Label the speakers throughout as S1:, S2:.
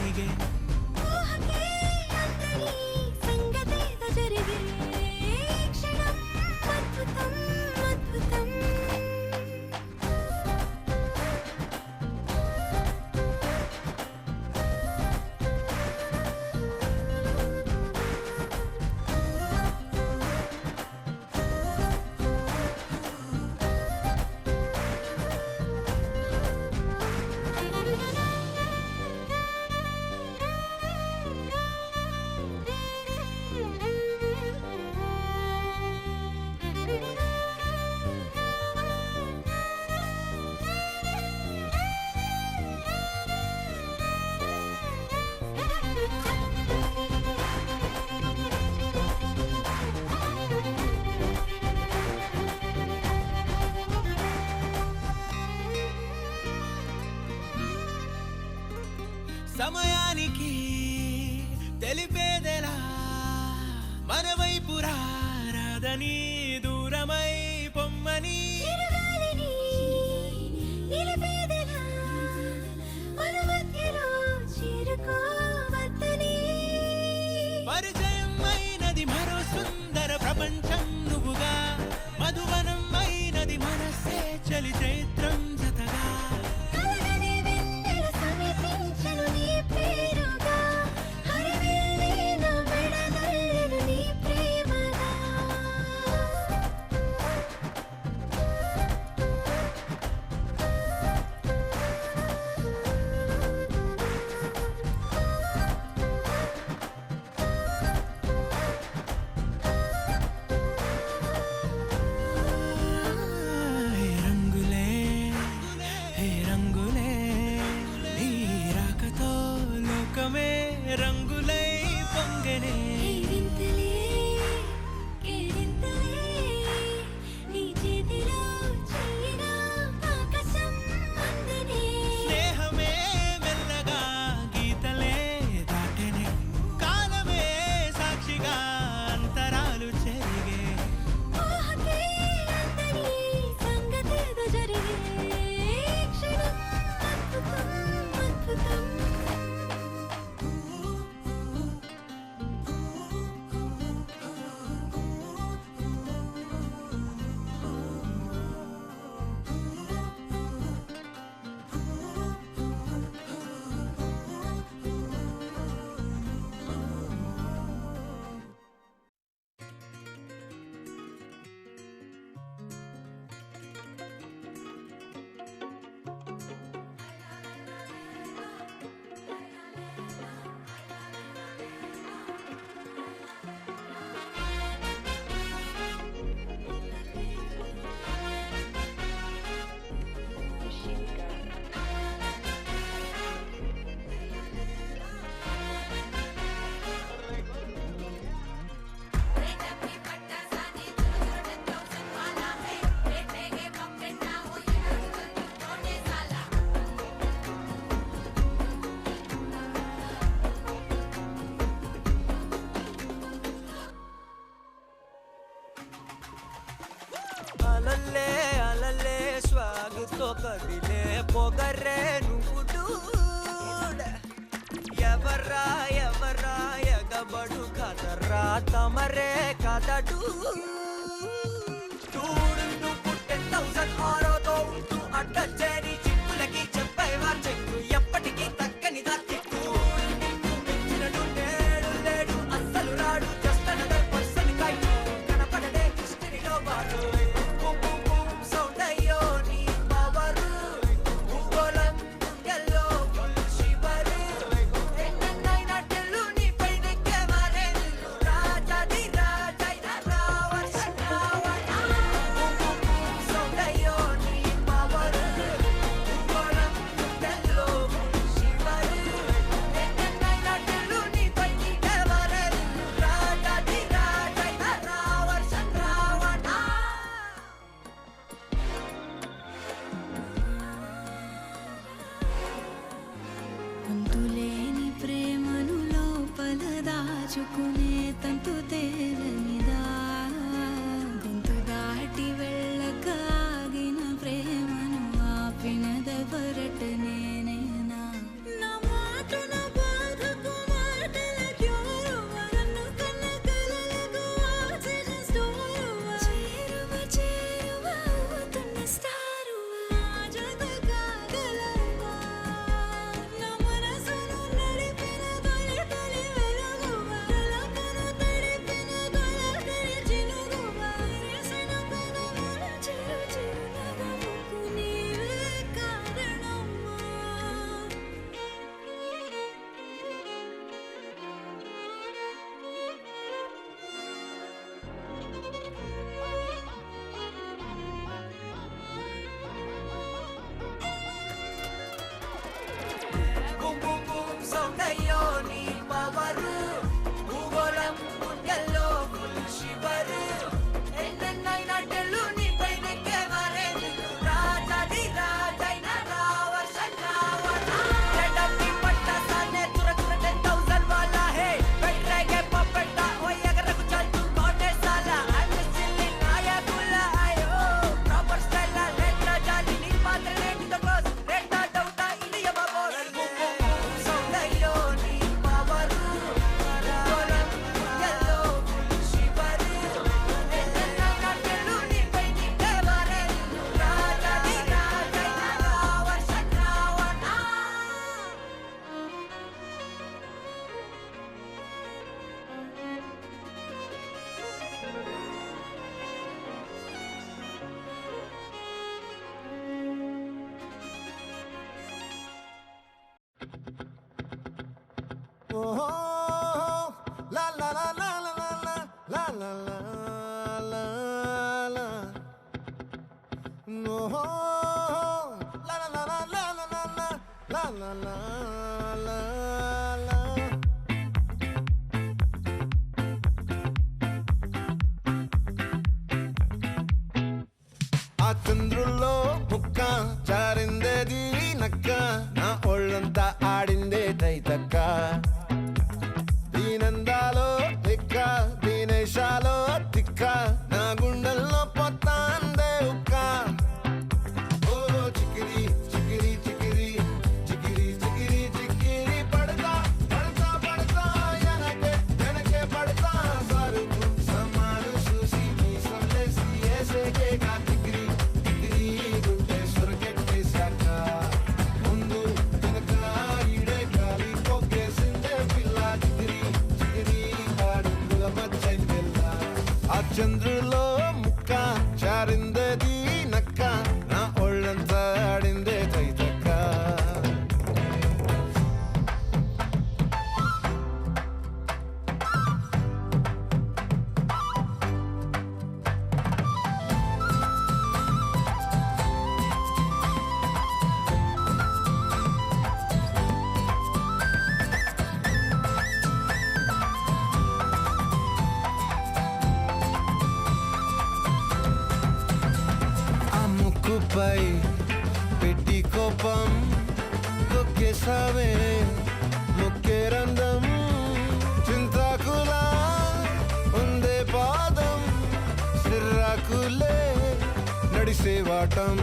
S1: జరిగే సమయానికి తెలిపేదెలా మన వైపు రాదని దూరమై పొమ్మని పరిచయం అయినది మరో సుందర ప్రపంచం నువ్వుగా మధువనం అయినది మనసే చలి చైత్రం జతగా రంగులై పొంగనే స్నేహమే మెల్లగా గీతలే దాటనే కాలమే సాక్షిగా అంతరాలు చెరిగే అలల్లే అలల్లే స్వాగుతో కదిలే పొగరే నువ్వు ఎవర్రా ఎవర్రా ఎగబడు కదర్రా తమరే కదడు చూడు నువ్వు పుట్టే 1000 ఆరోతో ఉంటూ అడ్డచేరి చిక్కులకి చెప్పేవా చెక్కు ఎప్పటికీ తగ్గని దక్కిట్టు మించినడు నేడు లేడు అస్సలు రాడు జస్ట్ అనదర్ పర్సన్ కైట్ కనపడడే హిస్టరీలో వాడు దాచుకునే తంతు తేలనిదా గొంతు దాటి వెళ్ళకాగిన ప్రేమను ఆపినదెవరట నేనేనా నా మాటన
S2: ఓహో లా లా లా లా లా లా లా లా లా లా లా ఓహో లా లా లా లా లా లా లా లా లా లా లా ఆ చంద్రుల్లో ముక్క చారిందేది నక్క నా ఒళ్ళంతా ఆడిందే తైతక్క దీనందాలో లెక్క దీనేశాలో తిక్క నా గుండెల్లో పొత్తాందే ఉక్క ఓ చికిరి చికిరి చికిరి చికిరి చికిరి చికిరి పడతా పడతా పడతా వెనకే వెనకే పడతా సరుకు సమాలు చూసి మీ సొల్లేసి ఏసేకే కా చికిరి చికిరి గుండె సొరకెట్టేశాక ముందు వెనక ఈడే గాలి పొగ్గేసిందే పిల్ల చికిరి చికిరి ఆడుగుల మచ్చై పిల్ల ఆ చంద్రులో ముక్క చారిందేది నక్క నా ఒళ్ళంతా ఆడిందే తైతక్క ఆ ముక్కుపై పెట్టి కోపం తొక్కేసావే ముక్కే రంధం చింతాకులా ఉందే పాదం సిర్రాకులే నడిసేవాటం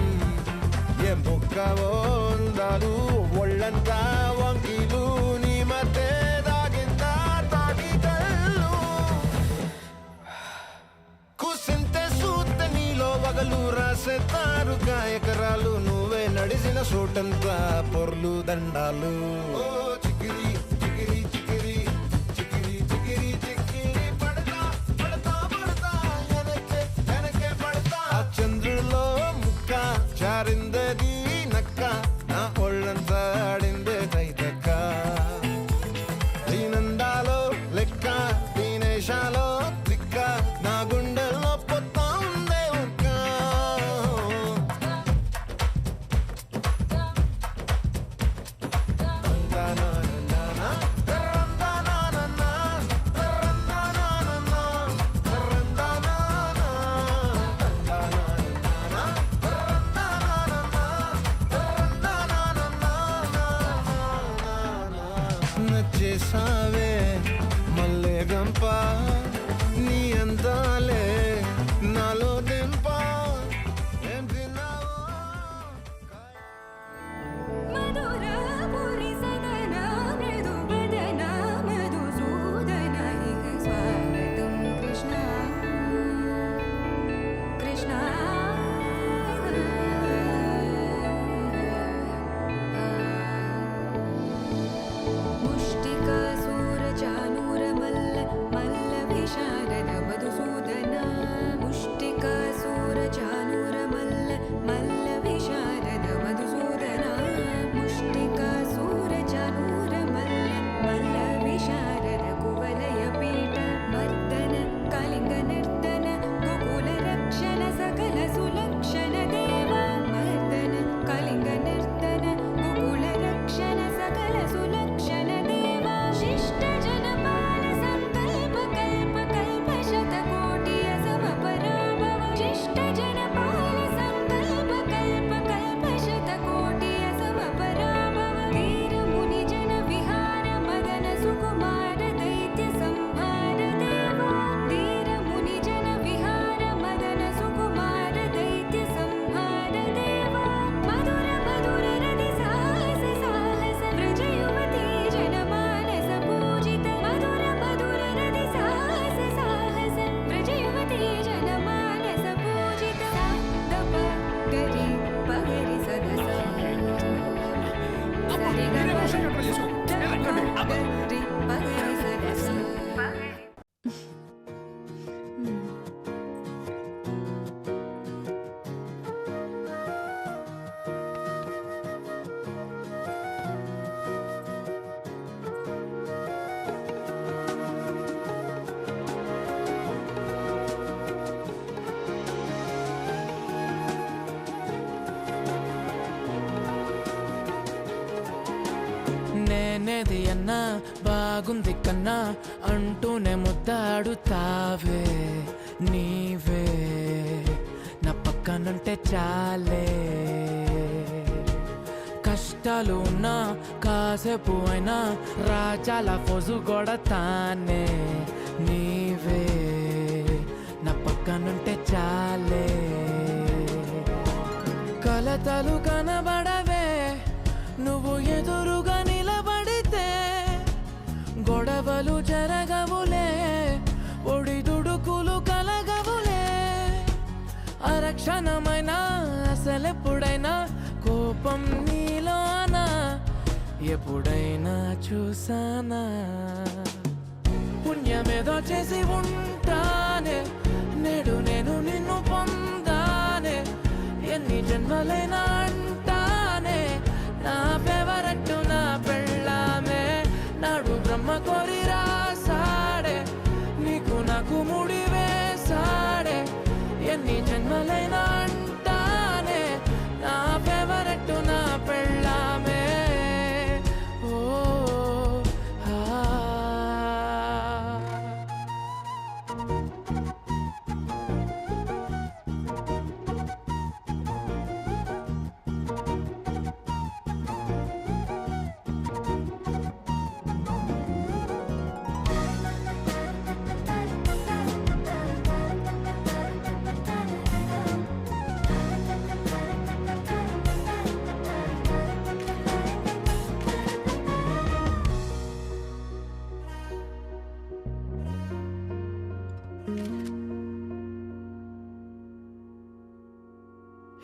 S2: ఏ బొక్కవో ఉందాలు ఒళ్ళంతా వంకీలు నీ మధ్య దాగిందా తాగి కళ్ళు కూసింతే సూత నీలో వగలు రాసేతారు గాయకరాలు నువ్వే నడిసిన సోటంతా పొర్లు దండాలు ఓ చికిరి చికిరి చికిరి చికిరి చికిరి చికిరి పడతా పడతా పడతా వెనకే వెనకే పడతా ఆ చంద్రులో ముక్క చారిందేది నక్క నా ఒళ్ళంతా ఆడిందే తైతక్క దీనందాలో లెక్క దీనేశాలో దిక్క నా గుండెల్లో పొత్తా ఉందే ఉక్క నచ్చేసావే మల్లె గంప నీ అందాలే నాలో దింప ఏం తిన్నావో
S3: మధురపురి సదన మృదు వదన మధుసూదన ఇహ స్వాగతం కృష్ణ కృష్ణ ముష్టికాసుర చానూర మల్ల మల్ల విశారద మధుసూదన
S4: ఏది అన్నా బాగుంది కన్నా అంటూనే ముద్దాడుతావే నీవే నా పక్కనుంటే చాలే కష్టాలు ఉన్నా కాసేపు అయినా రాజాల ఫోజు కొడతానే నీవే నా పక్కనుంటే చాలే కలతలు కనబడవే నువ్వు ఎదురుగా నిలబడితే గొడవలు జరగవులే ఒడిదుడుకులు కలగవులే అరక్షణమైనా అసలెప్పుడైనా కోపం నీలోనా ఎప్పుడైనా చూసానా పుణ్యమేదో చేసి ఉంటానే నేడు నేను నిన్ను పొందానే ఎన్ని జన్మలైనా అంటానే నా ఫేవరెట్ నా పెళ్ళామే నాడు బ్రహ్మ కోరి రాసాడే నీకు నాకు ముడి వేసాడే ఎన్ని జన్మలైనా అంటానే నా ఫేవరెట్ నా పెళ్ళామే ఓ ఆ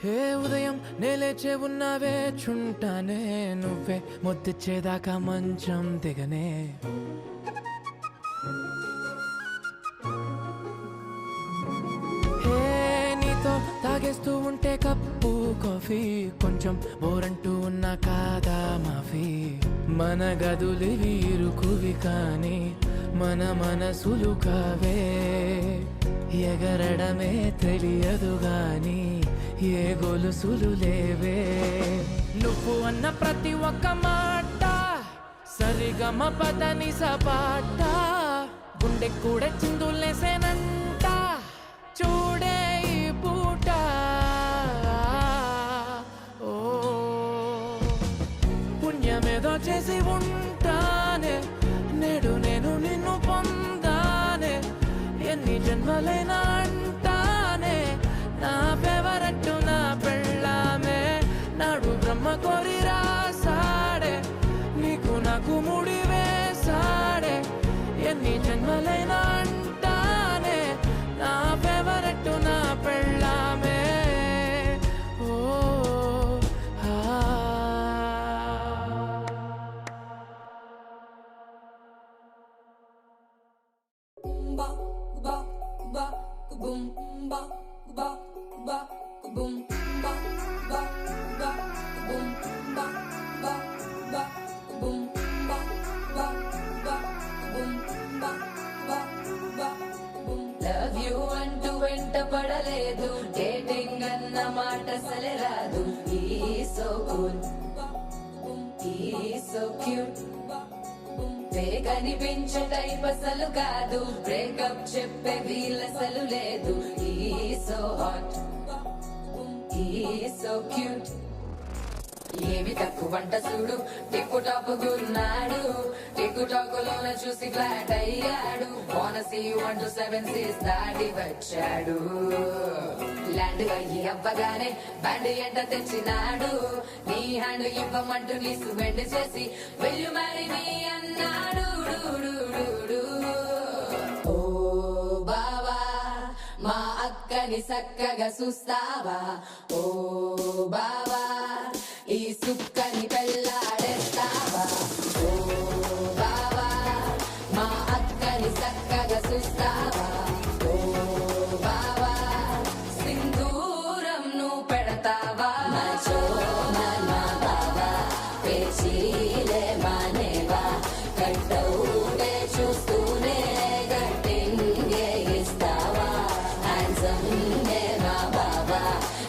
S4: హే ఉదయం నేలేచే ఉన్నావే చుంటానే నువ్వే ముద్దిచ్చేదాకా మంచం దిగనే హే నీతో తాగేస్తూ ఉంటే కప్పు కాఫీ కొంచెం బోరంటూ ఉన్నా కాదా మాఫీ మన గదులు వీరుకువి కానీ మన మనసులు కావే ఎగరడమే తెలియదు గాని ఏ గొలుసులు లేవే నువ్వు అన్న ప్రతి ఒక్క మాట సరిగమ పదని సపాట గుండె కూడా చిందులేసేనంట చూడే ఈ పూట ఓ పుణ్యమేదో చేసి ఉంటానే నేడు నేను నిన్ను పొందానే ఎన్ని జన్మలైనా అంటానే నా ఫేవరెట్ నా పెళ్ళామే నాడు బ్రహ్మ కోరి రాసాడే నీకు నాకు ముడి వేసాడే ఎన్ని జన్మలైనా అంటానే నా ఫేవరెట్ నా పెళ్ళామే ఓ ఆ
S3: ba ba ba boom ba ba ba boom ba ba ba boom ba ba ba boom ba ba ba boom ba ba ba boom love you అంటూ వెంట పడలేదు డేటింగ్ అన్న మాట సలరాదు ఈ సో కూల్ ఈ సో క్యూట్ కనిపించే type అసలు కాదు బ్రేకప్ చెప్పే వీలసలు లేదు ఈ సో హాట్ ఈ సో క్యూట్ ఏమి తక్కువ వంట చూడు టిక్కు టాప్ గున్నాడు టిక్కు టాక్ లోన చూసి ఫ్లాట్ అయ్యాడు బోనస్ 1 to 7 seas దాటి వచ్చాడు ల్యాండ్ అయ్యి అవ్వగానే బ్యాండ్ ఎంట తెచ్చినాడు నీ హ్యాండ్ ఇవ్వమంటూ నీ సువెండ్ చేసి వెళ్ళు మరి నీ అన్నాడు ఓ బావా మా అక్కని చక్కగా చూస్తావా ఓ బావా ఈ సుక్కని పెళ్ళాడేస్తావా ఓ బావా మా అక్కని చక్కగా చూస్తావా ఓ బావా సింధూరం నువ్వు పెడతావా మచో నా బావా పేచీలే మానేవా కట్టవుటే చూస్తూనే గట్టింగే ఇస్తావా హ్యాండ్సమ్ నా బావా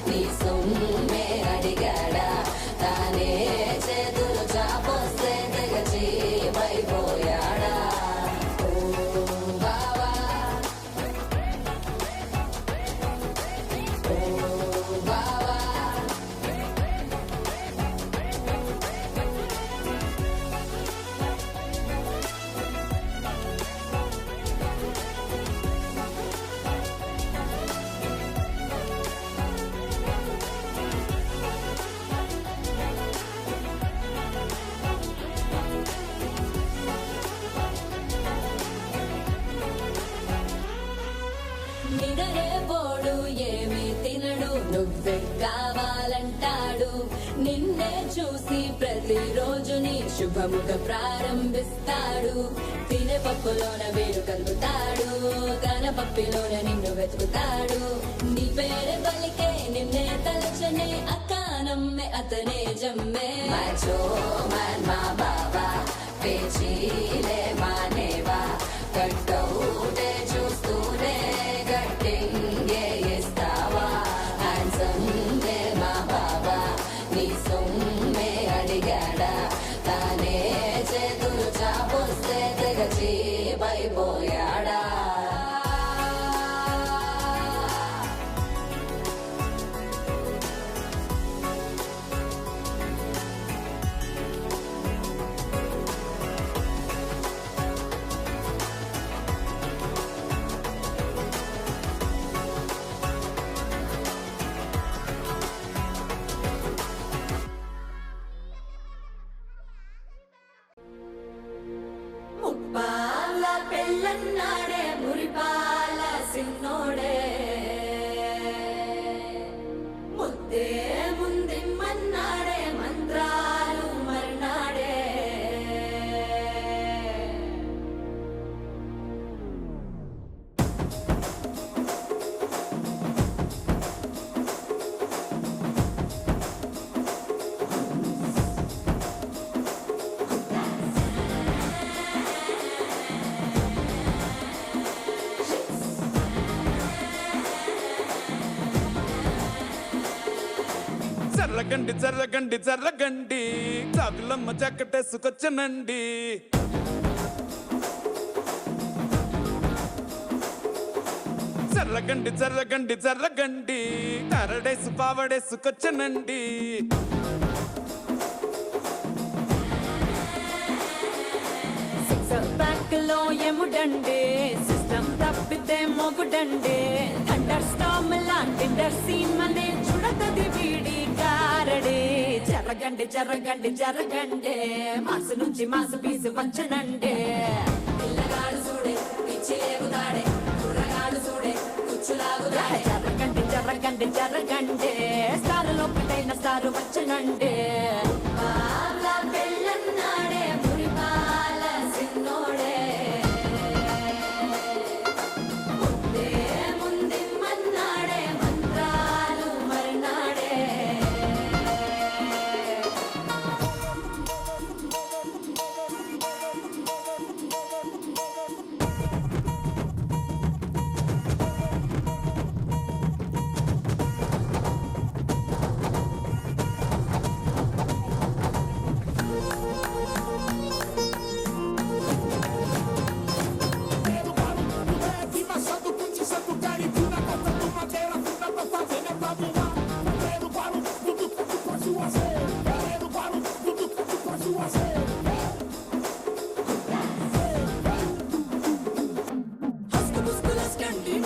S3: నీ సొమ్మే అడిగాడా తానే చేతులు చాపొస్తే తెగ నువ్వే కావాలంటాడు. నిన్నే చూసి ప్రతిరోజు నీ శుభముగా ప్రారంభిస్తాడు. తినే పప్పులోన వేరు కలుగుతాడు, తన పప్పిలోన నిన్ను వెతుకుతాడు. నీ పేరే పలికే నిన్నే తలచనే అకానమ్మే అతనే జమ్మే. మాచో మా బాబా పేచీలే మానేవా కట్టౌటే చూస్తూనే గట్టింగే ఇస్తావా. హ్యాండ్సమ్మే మా బాబా నీ సొమ్మే అడిగాడా. తానే చేతులు చాపొస్తే తెగచి పైపోయాడా. ముప్పాల పెళ్ళన్నాడే మురిపాల సిన్నోడే. ముద్దే ముందిమ్మన్నాడే మంత్రాలు మర్నాడే.
S4: జర్రగండి జర్రగండి జర్రగండి చాకులమ్మ చక్కటేసుకొచ్చనండి. జర్రగండి జర్రగండి జర్రగండి తారడేసు పావడేసుకొచ్చనండి.
S3: బ్యాక్ లో ఎముడండే సిస్టమ్ తప్పితే మొగుడండే. థండర్ స్టార్మ్ లాంటి సీమనే చూడతది వీడి కారడే. జరగండి జరగండి జరగండే మాసు నుంచి మాసు పీసు వంచనండే. పిల్లగాడు చూడే పిచ్చి లేగుతాడే, కుర్రగాడు చూడే కుచ్చులాగుతాడే. జరగండి జరగండి జరగండే స్టారులో పిటైన స్టారు వచ్చనండే. పెళ్ళన్నాడే మురిపాల సిన్నోడే. ముద్దే ముందిమ్మన్నాడే మంత్రాలు మర్నాడే.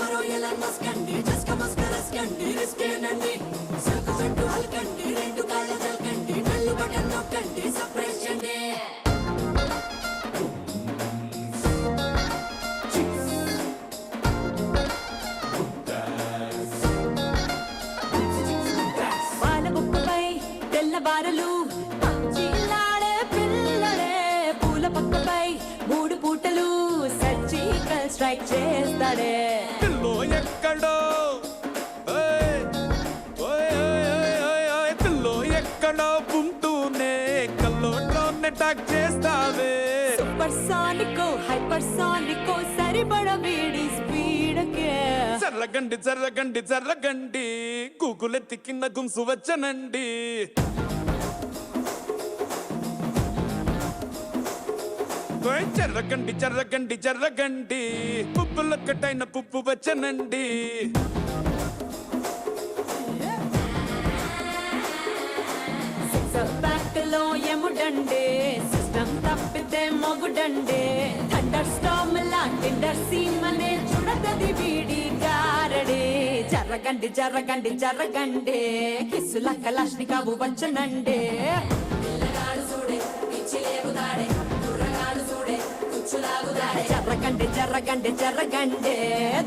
S3: మరో ఎలా మస్కండి జస్క మస్కరస్కండి రిస్కేనండి. సరుకు చుట్టూ అల్కండి రెండు కాళ్ళ జల్కండి కళ్ళు బటన్ నొక్కండి సప్రెస్ చేయండి. పాల బుక్కపై తెల్లబారలు పచ్చిలాడే పిల్లడే. పూల పక్కపై 3 పూటలు సర్జికల్ స్ట్రైక్ చేస్తాడే.
S4: పిల్లో ఎక్కడో ఓయ్ ఓయ్ ఓయ్ ఓయ్ ఓయ్ పిల్లో ఎక్కడో ఉంటూనే కల్లోట్లోనే టాక్ చేస్తావే.
S3: సూపర్ సానికో హైపర్ సానికో సరిపడ వీడి స్పీడ్కే.
S4: జర్రగండి జర్రగండి జర్రగండి గూగులెత్తి కింద గుంసు వచ్చనండి. ఓయ్ జర్రగండి జర్రగండి జర్రగండి పుప్పులొక్కటైన పుప్పు వచ్చనండి.
S3: బ్యాక్ లో ఎముడండే సిస్టమ్ తప్పితే మొగుడండే. థండర్ స్టార్మ్ లాంటి సీమనే చూడతది వీడి గారడే. జరగండి జరగండి జరగండి కిస్సుల కలాష్నికావు వచ్చనండే. పిల్లగాడు చూడే పిచ్చి లేగుతాడే, కుర్రగాడు చూడే కుచ్చులాగుతాడే. జరగండి జరగండి జరగండి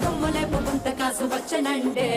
S3: దుమ్ములేపు గుంత కాసు వచ్చనండే.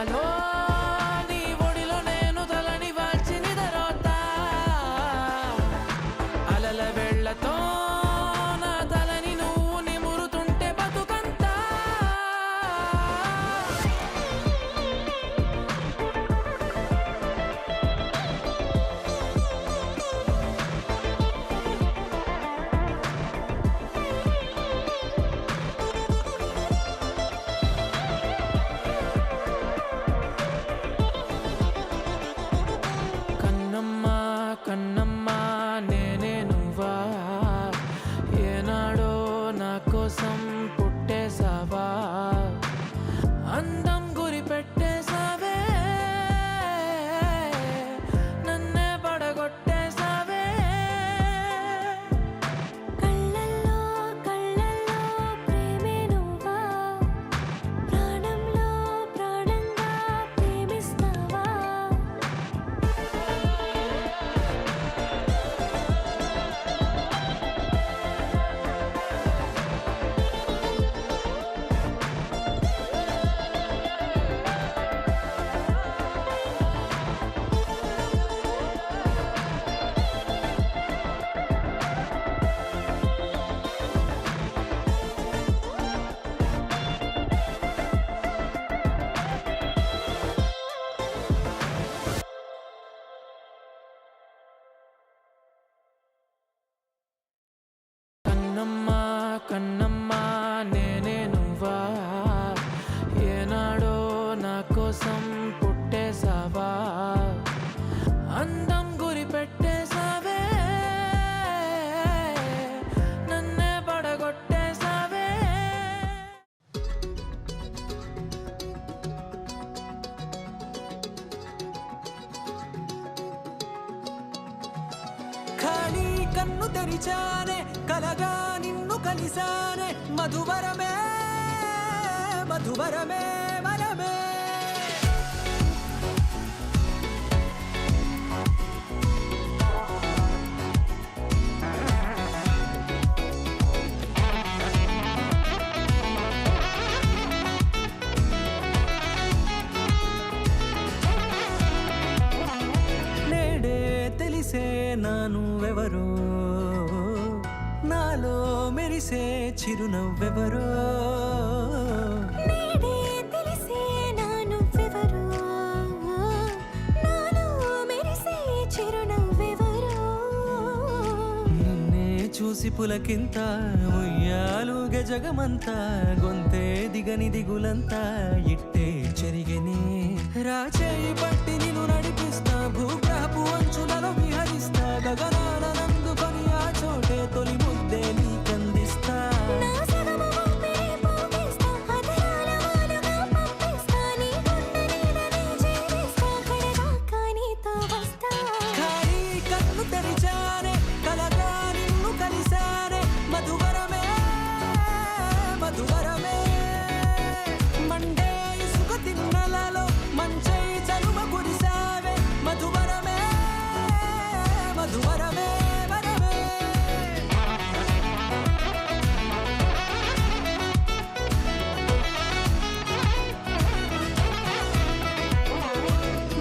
S5: నాలో నీ ఒడిలో నేను తలని వాల్చి నిదరోతా అలల వెళ్ళతో నా తలని నువ్వు నిమురుతుంటే బతుకంతా కన్నమ్మా కన్నమ్మా నేనే నువ్వా ఏనాడో నా కోసం పుట్టేసావా అందం గురి పెట్టేసావే నన్నే పడగొట్టేసావే
S6: కళ్ళల్లో కళ్ళల్లో ప్రేమే నువ్వా ప్రాణంలో ప్రాణంగా ప్రేమిస్తావా
S5: కన్నమ్మా కన్నమ్మా నేనే నువ్వా ఏనాడో నా కోసం పుట్టేసావా అందం గురి పెట్టేసావే నన్నే పడగొట్టేసావే
S1: ఖాళీ కన్ను తెరిచానే కలగా నిన్ను కలిసానే మధువరమే మధువరమే వరమే నేడే తెలిసే నా నువ్వెవరో నాలో మెరిసే చిరునవ్వెవరో
S6: నేడే తెలిసే నా నువ్వెవరో నాలో మెరిసే చిరునవ్వెవరో
S1: నిన్నే చూసి పులకింత ఉయ్యాలుగే జగమంతా గొంతే దిగని దిగులంతా ఇట్టే చెరిగెనే రాచేయి పట్టి నిన్ను నడిపిస్తా భూగ్రహపు అంచులలో విహరిస్తా గగనాల నందుకొని ఆ చోటే తొలి ముద్దే నీకందిస్తా
S6: నా సగమ ఊపిరి పోగిస్తా అధరాల వాలుగా పంపిస్తా నీ గుండె నీడనే చేరిస్తా కడదాకా నీతో వస్తా
S1: ఖాళీ కన్ను తెరిచానే కలగా నిన్ను కలిసానే మధువరమే మధువరమే మండే ఇసుక తిన్నలలో మంచై చలువ కురిసావే మధువరమే మధువరమే వరమే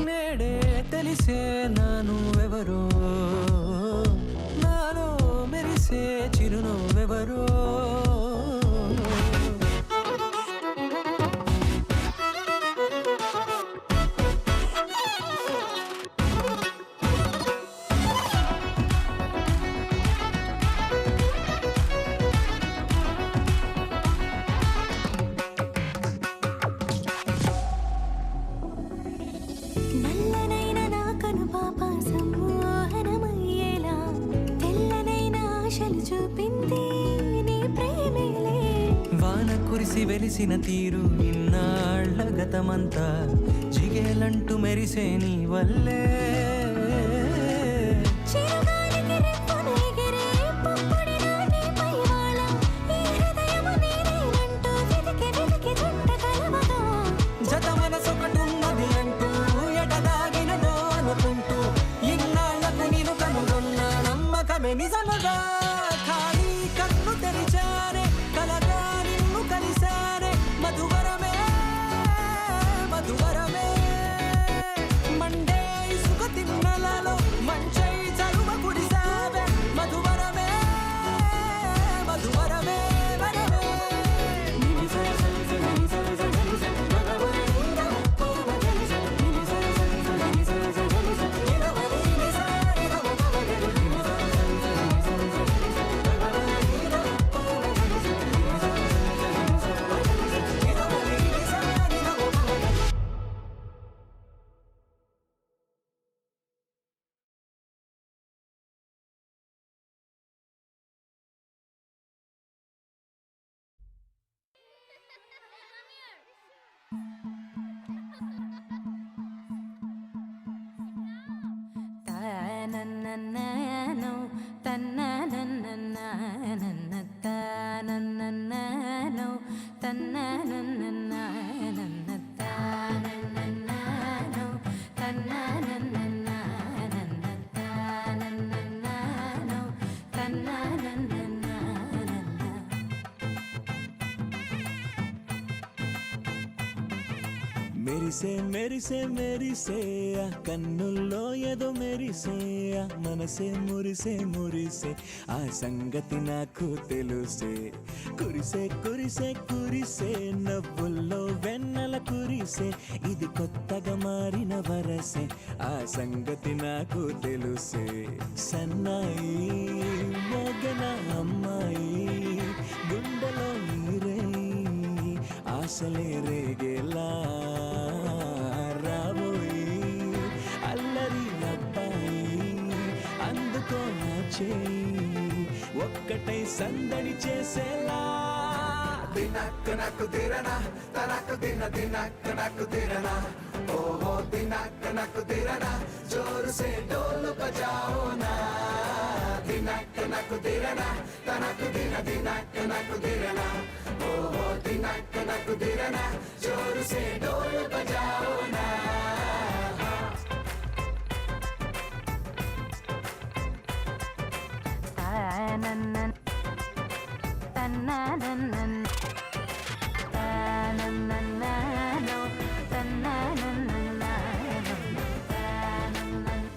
S1: నేడే తెలిసే నా నువ్వెవరో నాలో మెరిసే చిరునవ్వెవరో
S6: నల్లనైన నా కనుపాప సమ్మోహనమయ్యేలా తెల్లనైన ఆశలు చూపింది నీ ప్రేమేలే
S1: వాన కురిసి వెలిసిన తీరు ఇన్నాళ్ళ గతమంతా జిగేలంటూ మెరిసే నీ వల్లే
S6: చిరుగాలికి రెప్పన ఎగిరే పుప్పొడిన నీ పైవాళ ఈ హృదయము నీదేనంటూ వెతికి వెతికి జంట కలవగా
S1: జత మనసొకటున్నది అంటూ ఎటదాగినదో అనుకుంటూ ఇన్నాళ్లకు నేను కనుగొన్న నమ్మకమే నిజముగా ఖాళీ కన్ను తెరిచానే కలగా నిన్ను కలిసానే మధువరమే మధువరమే
S3: తానన్ననో తన్ననన్ననన్న తానన్ననో తన్ననన్ననన్న తానన్ననో తన్ననన్ననన్న తానన్ననో తన్ననన్ననన్న
S7: మెరిసే మెరిసే మెరిసే ఆ కన్నుల్లో ఏదో మెరిసే ఆ మనసే మురిసే మురిసే ఆ సంగతి నాకు తెలుసే కురిసే కురిసే కురిసే నవ్వుల్లో వెన్నెల కురిసే ఇది కొత్తగా మారిన వరసే ఆ సంగతి నాకు తెలుసే సన్నాయి మోగన అమ్మాయి గుండెలో ఈరే ఆశలే రేగేలా రాబోయి అల్లరి అబ్బాయి అందుకో నా చేయి ఒక్కటై సందడి చేసేలా
S2: దినక్ నాకు దిరనా తనకు దిన దినక్ నాకు దిరనా ఓహో దినక్ నాకు దిరనా జోరు సే డోలు బజాओ నా దినక్ నాకు దిరనా తనకు దిన దినక్ నాకు దిరనా ఓహో దినక్ నాకు దిరనా జోరు సే డోలు బజాओ నా
S3: తానన్నన్ తన్ననన్నన్ తానన్ననో తన్ననన్ననన్న తానన్నన్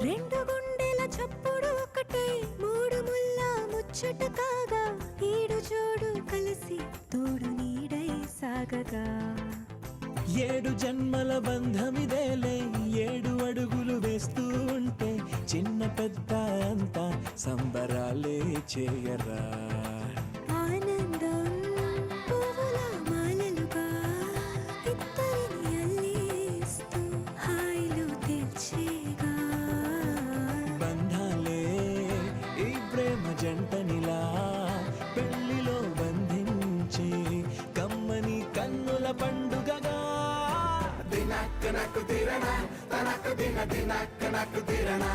S6: రెండు గుండెల చప్పుడు ఒకటై మూడు ముల్ల ముచ్చట కాగా ఈడు జోడు కలిసి తోడు నీడై సాగగా
S7: ఏడు జన్మల బంధమిదేలే ఏడు అడుగులు వేస్తూ ఉంటే చిన్న పెద్ద అంతా సంబరాలే చేయరా
S6: ఆనందం పువ్వుల మాలలుగా ఇద్దరిని అల్లేస్తూ హాయిలో తెచ్చేగా
S7: బంధాలే ఈ ప్రేమ జంటనిలా పెళ్లిలో బంధించి కమ్మని కన్నుల పండుగగా
S2: దినక్ నాకు దిరనా తనకు దిన దినక్ నాకు దిరనా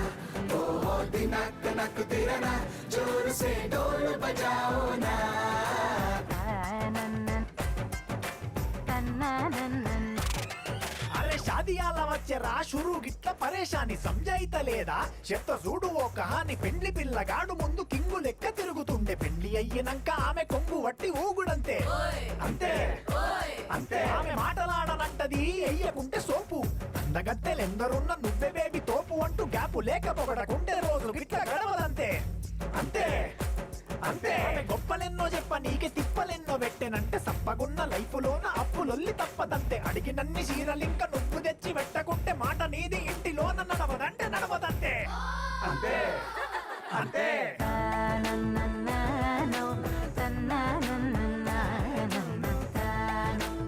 S2: ఓహో దినక్ నాకు దిరనా జోరు సే డోలు బజాओ నా
S3: తానన్నన్ తన్ననన్నన్
S8: అరే షాదియాల వచ్చెరా షురు గిట్ల పరేషాని సంజాయితలేదా చెత్త చూడు ఓ కహాని పెండ్లి పిల్లగాడు ముందు కింగు లెక్క తిరుగుతుండే పెండ్లి అయ్యినంక ఆమె కొంగు వట్టి ఊగుడంతే అంతే అంతే ఆమె మాటలాడనంటది ఎయ్యకుంటే సోపు అందగత్తెలెందరున్న నువ్వే బేబీ తోపు అంటూ గ్యాపు లేక పొగడకుంటే రోజు గిట్ల గడవదంతే అంతే అంతే ఆమె గొప్పలెన్నో చెప్ప నీకే తిప్పలెన్నో పెట్టెనంటే సప్పగున్న లైఫ్ లోన అప్పులొల్లి తప్పదంతే అడిగినన్ని చీరలింక నువ్వు తెచ్చి పెట్టకుంటే మాట నీది ఇంటిలోన నడవదంటే నడవదంతే అంతే అంతే
S3: తానన్ననో తన్ననన్ననన్న తానన్న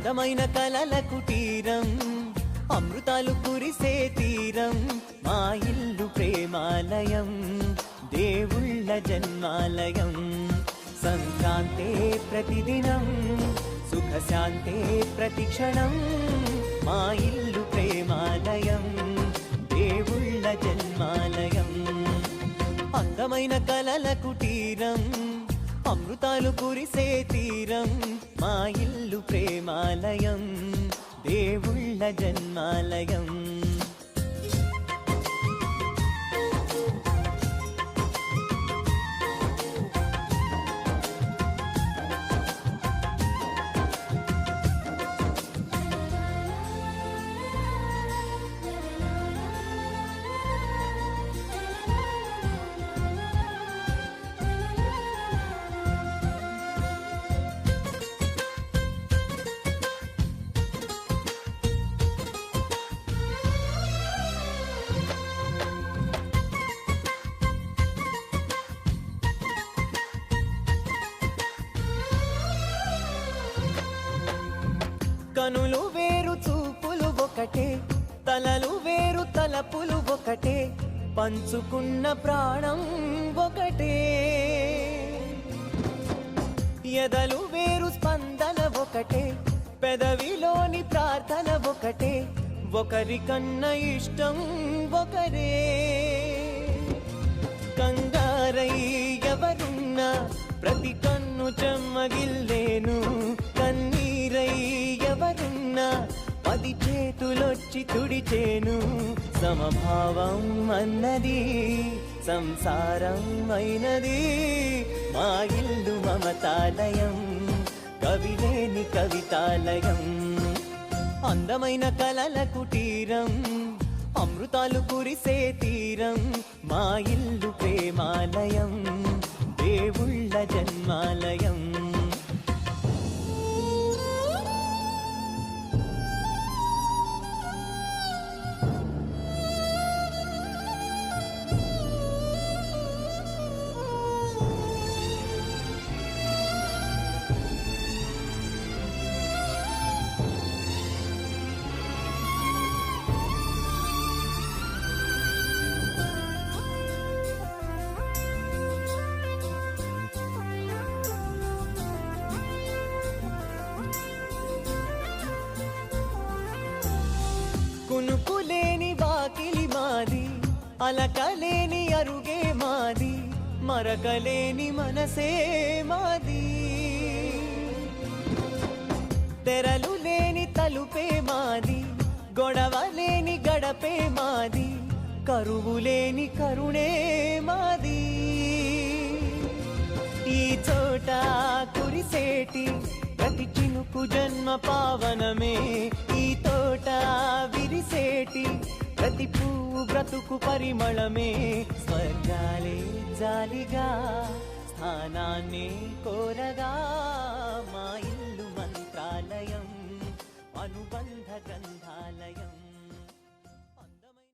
S9: అందమైన కలల కుటీరం అమృతాలు కురిసే తీరం మా ఇల్లు ప్రేమాలయం దేవుళ్ళ జన్మాలయం సంక్రాంతే ప్రతిదినం సుఖశాంతే ప్రతిక్షణం మా ఇల్లు ప్రేమాలయం దేవుళ్ళ జన్మాలయం అందమైన కలల కుటీరం అమృతాలు కురిసే తీరం మా ఇల్లు ప్రేమాలయం దేవుళ్ళ జన్మాలయం కనులు వేరు చూపులు ఒకటే తలలు వేరు తలపులు ఒకటే పంచుకున్న ప్రాణం ఒకటే ఎదలు వేరు స్పందన ఒకటే పెదవిలోని ప్రార్థన ఒకటే ఒకరికన్నా ఇష్టం ఒకరే కంగారై ఎవరున్నా ప్రతి కన్ను చెమ్మగిల్లేను కన్నీరై ఎవరున్నా 10 చేతులొచ్చి తుడిచేను సమభావం అన్నది సంసారం అయినది మా ఇల్లు మమతాలయం కవిలేని కవితాలయం అందమైన కలల కుటీరం అమృతాలు కురిసే తీరం మా ఇల్లు ప్రేమాలయం దేవుళ్ళ జన్మాలయం కునుకులేని వాకిలి మాది అలకలేని అరుగే మాది మరకలేని మనసే మాది తెరలు లేని తలుపే మాది గొడవ లేని గడపే మాది కరువు లేని కరుణే మాది ఈ చోట కురిసేటి ప్రతి చినుకు జన్మ పావనమే ఈ తోట విరిసేటి ప్రతి పువ్వు బ్రతుకు పరిమళమే స్వర్గాలే జాలిగా స్థానాన్ని కోరగా మా ఇల్లు మంత్రాలయం అనుబంధ గ్రంథాలయం